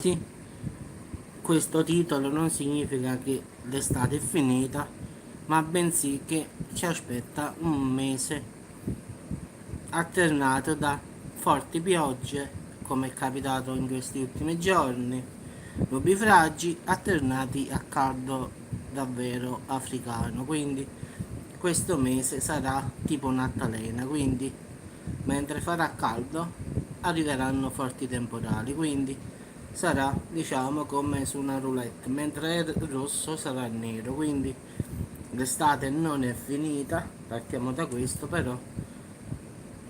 Sì, questo titolo non significa che l'estate è finita, ma bensì che ci aspetta un mese alternato da forti piogge, come è capitato in questi ultimi giorni, nubifragi alternati a caldo davvero africano. Quindi questo mese sarà tipo un'altalena, quindi mentre farà caldo arriveranno forti temporali, quindi sarà diciamo come su una roulette, mentre il rosso sarà nero, quindi l'estate non è finita, partiamo da questo, però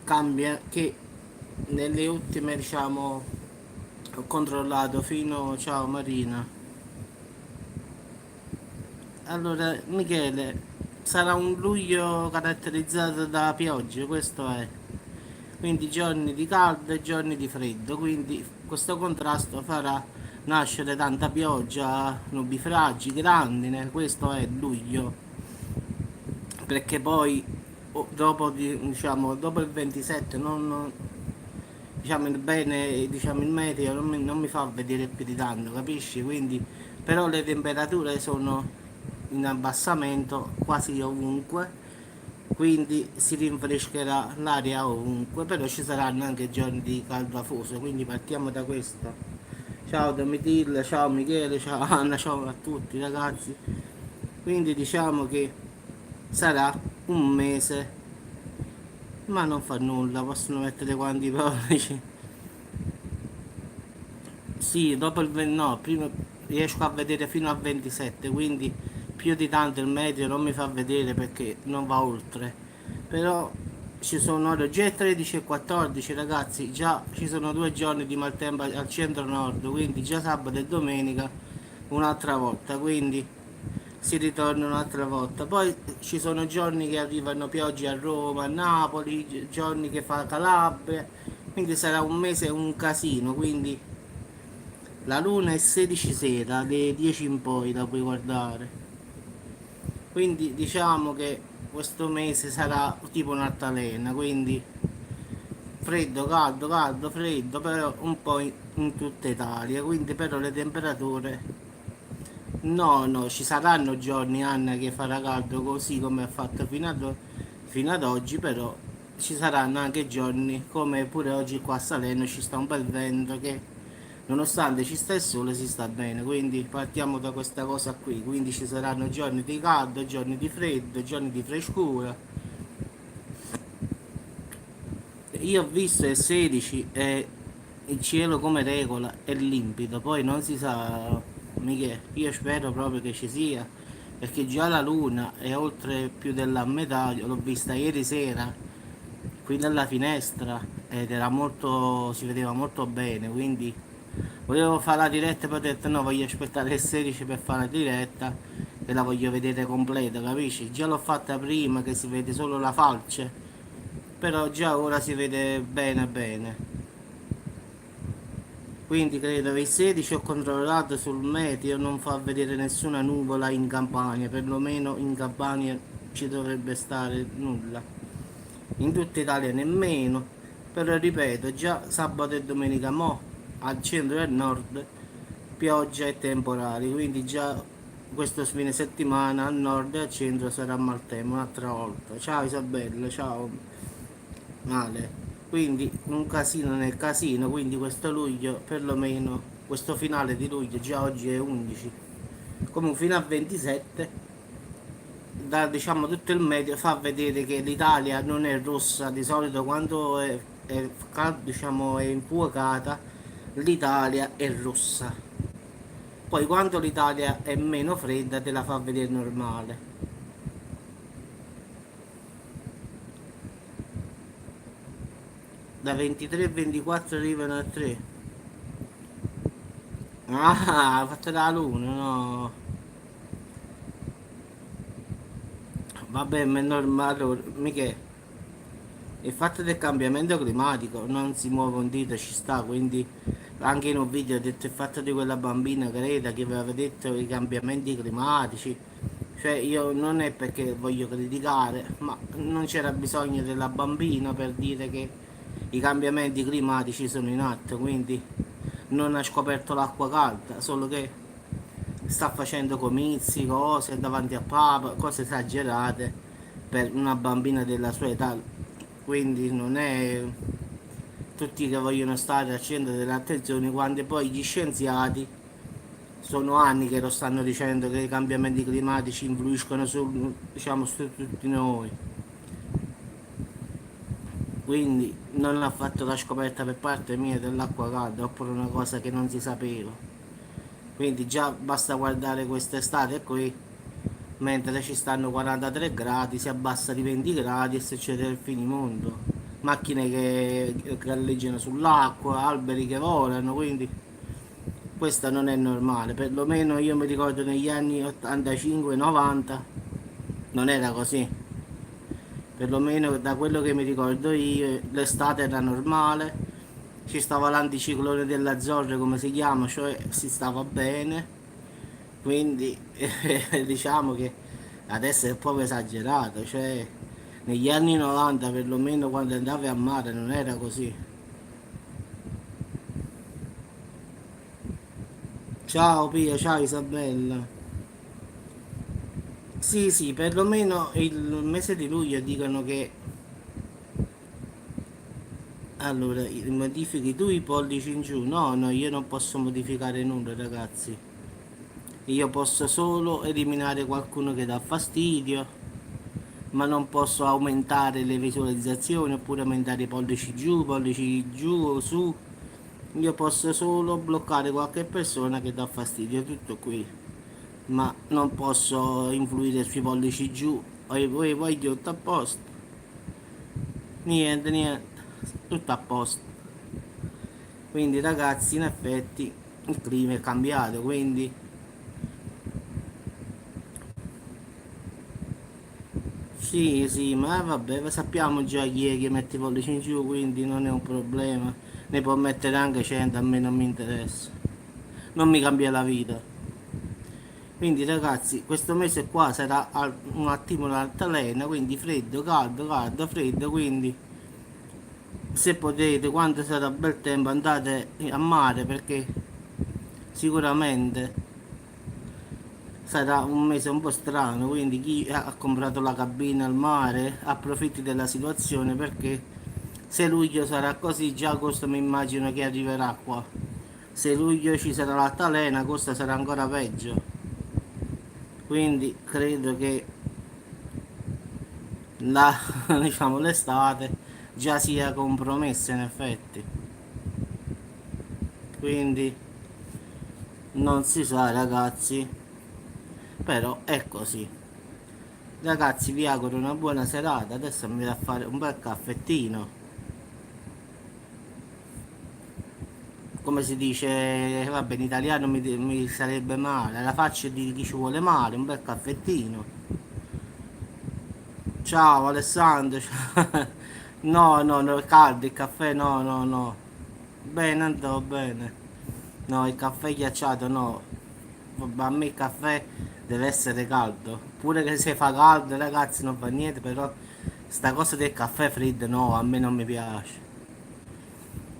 cambia che nelle ultime diciamo ho controllato fino, ciao Marina, allora Michele, sarà un luglio caratterizzato da piogge, questo è, quindi giorni di caldo e giorni di freddo, quindi questo contrasto farà nascere tanta pioggia, nubifragi, grandine, questo è luglio, perché poi dopo, diciamo, dopo il 27 diciamo il bene, diciamo il meteo non mi fa vedere più di tanto, capisci? Quindi, però le temperature sono in abbassamento quasi ovunque, quindi si rinfrescherà l'aria ovunque, però ci saranno anche giorni di caldo afoso, quindi partiamo da questo. Ciao Domitil, ciao Michele, ciao Anna, ciao a tutti ragazzi. Quindi diciamo che sarà un mese, ma non fa nulla, possono mettere quanti pollici. Sì, dopo il 20, no, prima riesco a vedere fino a 27, quindi più di tanto il meteo non mi fa vedere perché non va oltre. Però ci sono ore, già è 13 e 14 ragazzi, già ci sono 2 giorni di maltempo al centro nord, quindi già sabato e domenica un'altra volta, quindi si ritorna un'altra volta. Poi ci sono giorni che arrivano piogge a Roma, a Napoli, giorni che fa Calabria, quindi sarà un mese un casino, quindi la luna è 16 sera, alle 10 in poi la puoi guardare. Quindi diciamo che questo mese sarà tipo un'altalena, quindi freddo, caldo, caldo, freddo, però un po' in tutta Italia, quindi però le temperature no, no, ci saranno giorni, Anna, che farà caldo così come ha fatto fino ad oggi, però ci saranno anche giorni come pure oggi qua a Salerno ci sta un bel vento che nonostante ci sta il sole si sta bene, quindi partiamo da questa cosa qui, quindi ci saranno giorni di caldo, giorni di freddo, giorni di frescura. Io ho visto il 16 e il cielo come regola è limpido, poi non si sa, Michele, io spero proprio che ci sia, perché già la luna è oltre più della metà, l'ho vista ieri sera qui dalla finestra ed era molto, si vedeva molto bene, quindi volevo fare la diretta e poi ho detto no, voglio aspettare il 16 per fare la diretta e la voglio vedere completa, capisci? Già l'ho fatta prima che si vede solo la falce, però già ora si vede bene bene. Quindi credo che il 16 ho controllato sul meteo, non fa vedere nessuna nuvola in Campania, perlomeno in Campania ci dovrebbe stare nulla. In tutta Italia nemmeno, però ripeto, già sabato e domenica mo al centro e al nord pioggia e temporali, quindi già questo fine settimana al nord e al centro sarà maltempo un'altra volta. Ciao Isabella, ciao Male. Quindi un casino nel casino, quindi questo luglio, perlomeno questo finale di luglio, già oggi è 11, comunque fino a 27, da diciamo tutto il medio fa vedere che l'Italia non è rossa, di solito quando diciamo, è infuocata l'Italia è rossa, poi quando l'Italia è meno fredda te la fa vedere normale. Da 23 e 24 arrivano a 3. Ah, ha fatto la luna, no. Vabbè, ma è normale, mica il fatto del cambiamento climatico non si muove un dito, ci sta, quindi anche in un video ho detto il fatto di quella bambina Greta che aveva detto i cambiamenti climatici, cioè io non è perché voglio criticare, ma non c'era bisogno della bambina per dire che i cambiamenti climatici sono in atto, quindi non ha scoperto l'acqua calda, solo che sta facendo comizi, cose davanti a Papa, cose esagerate per una bambina della sua età. Quindi non è tutti che vogliono stare al centro dell'attenzione quando poi gli scienziati sono anni che lo stanno dicendo che i cambiamenti climatici influiscono su, diciamo, su tutti noi. Quindi non ha fatto la scoperta per parte mia dell'acqua calda, oppure una cosa che non si sapeva. Quindi già basta guardare quest'estate qui, mentre ci stanno 43 gradi, si abbassa di 20 gradi e succede il finimondo. Macchine che galleggiano sull'acqua, alberi che volano, quindi questo non è normale. Perlomeno io mi ricordo negli anni 85-90 non era così. Perlomeno da quello che mi ricordo io, l'estate era normale, ci stava l'anticiclone dell'Azzorre come si chiama, cioè si stava bene, quindi diciamo che adesso è proprio esagerato, cioè negli anni 90 perlomeno quando andavi a mare non era così. Ciao Pia, ciao Isabella. Sì, sì, perlomeno il mese di luglio dicono che allora modifichi tu i pollici in giù. No, no, io non posso modificare nulla, ragazzi. Io posso solo eliminare qualcuno che dà fastidio, ma non posso aumentare le visualizzazioni oppure aumentare i pollici giù o su. Io posso solo bloccare qualche persona che dà fastidio, tutto qui. Ma non posso influire sui pollici giù. Voi voglio tutto a posto. Niente, niente, tutto a posto. Quindi ragazzi, in effetti il clima è cambiato, quindi sì, sì, ma vabbè, sappiamo già chi è che mette i pollici in giù, quindi non è un problema. Ne può mettere anche 100, a me non mi interessa. Non mi cambia la vita. Quindi ragazzi, questo mese qua sarà un attimo l'altalena, quindi freddo, caldo, caldo, freddo, quindi se potete, quando sarà bel tempo, andate a mare perché sicuramente sarà un mese un po' strano, quindi chi ha comprato la cabina al mare approfitti della situazione perché se luglio sarà così, già agosto mi immagino che arriverà qua. Se luglio ci sarà l'altalena, agosto sarà ancora peggio. Quindi credo che la, diciamo, l'estate già sia compromessa in effetti. Quindi non si sa ragazzi, però è così. Ragazzi vi auguro una buona serata, adesso mi da fare un bel caffettino. Come si dice, vabbè in italiano mi sarebbe male, la faccia di chi ci vuole male, un bel caffettino. Ciao Alessandro, no, no, no, caldo il caffè, no, no, no. Bene, andò bene. No, il caffè ghiacciato no. Vabbè, a me il caffè deve essere caldo. Pure che se fa caldo, ragazzi, non fa niente, però sta cosa del caffè freddo no, a me non mi piace.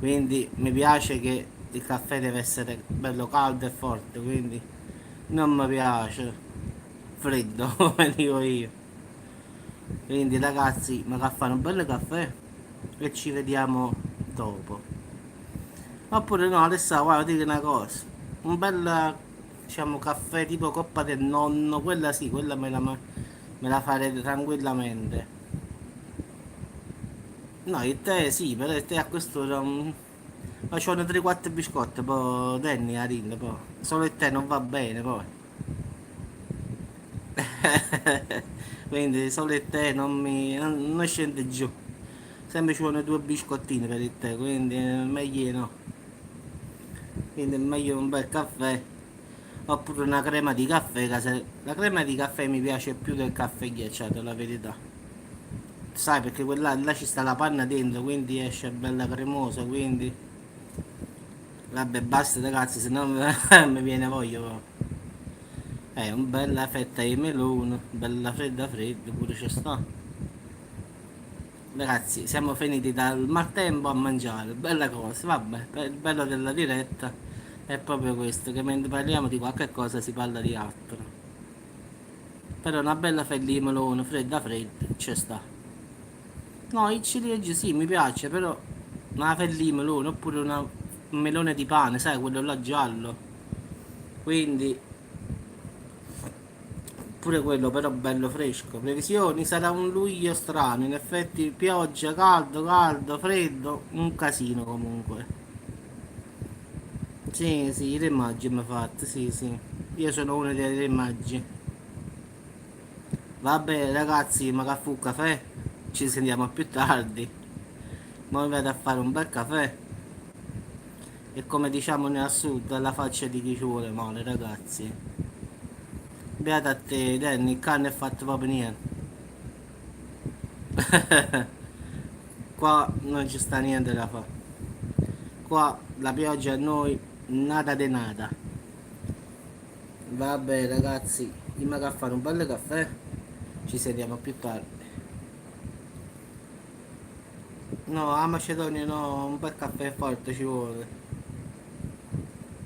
Quindi mi piace che il caffè deve essere bello caldo e forte, quindi non mi piace freddo, come dico io. Quindi ragazzi, mi fare un bel caffè e ci vediamo dopo. Oppure no, adesso guarda, dire una cosa. Un bel, diciamo, caffè tipo coppa del nonno, quella sì, quella me la farei tranquillamente. No, il tè sì, però il tè a quest'ora faccio 3-4 biscotti, poi Danny a rinda, poi. Solo il tè non va bene, poi. Quindi solo il tè non scende giù. Sempre ci vogliono 2 biscottini per il tè, quindi meglio no. Quindi è meglio un bel caffè. Oppure una crema di caffè, la crema di caffè mi piace più del caffè ghiacciato, la verità. Sai, perché quella là ci sta la panna dentro, quindi esce bella cremosa, quindi vabbè basta ragazzi, se no mi viene voglia proprio. Un bella fetta di melone, bella fredda fredda, pure ci sta. Ragazzi, siamo finiti dal maltempo a mangiare, bella cosa, vabbè, il bello della diretta è proprio questo, che mentre parliamo di qualche cosa si parla di altro. Però una bella fetta di melone, fredda fredda, ci sta. No, il ciliegio sì, mi piace, però una fetta di melone, oppure un melone di pane, sai, quello là giallo. Quindi, pure quello però bello fresco. Previsioni, sarà un luglio strano, in effetti pioggia, caldo, caldo, freddo, un casino comunque. Sì, sì, i re magi mi ha fatto, sì, sì. Io sono uno dei re magi. Vabbè, ragazzi, ma caffè, caffè, ci sentiamo più tardi. Ora mi vado a fare un bel caffè. E come diciamo nel sud, alla faccia di chi ci vuole male, ragazzi. Beata a te, Danny, il cane è fatto proprio niente. Qua non ci sta niente da fare. Qua la pioggia a noi, nada de nada. Vabbè, ragazzi, io mi vado a fare un bel caffè. Ci sentiamo più tardi. No, a Macedonia no, un bel caffè forte ci vuole.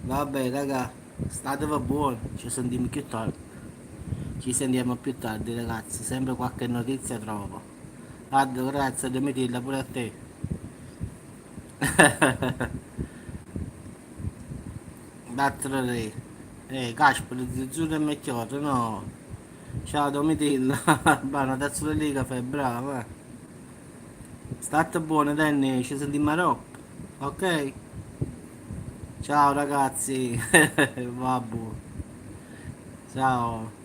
Vabbè, raga, statevi buoni, ci sentiamo più tardi. Ci sentiamo più tardi, ragazzi, sempre qualche notizia trovo. Guarda, grazie, Domitilla, pure a te. D'altro re. Caspero, di giuro e mechiotto, no. Ciao Domitilla, buona tazza di caffè, brava. State buone, Danny, ci sentiamo a dopo. Ok? Ciao ragazzi. Vabbè. Ciao.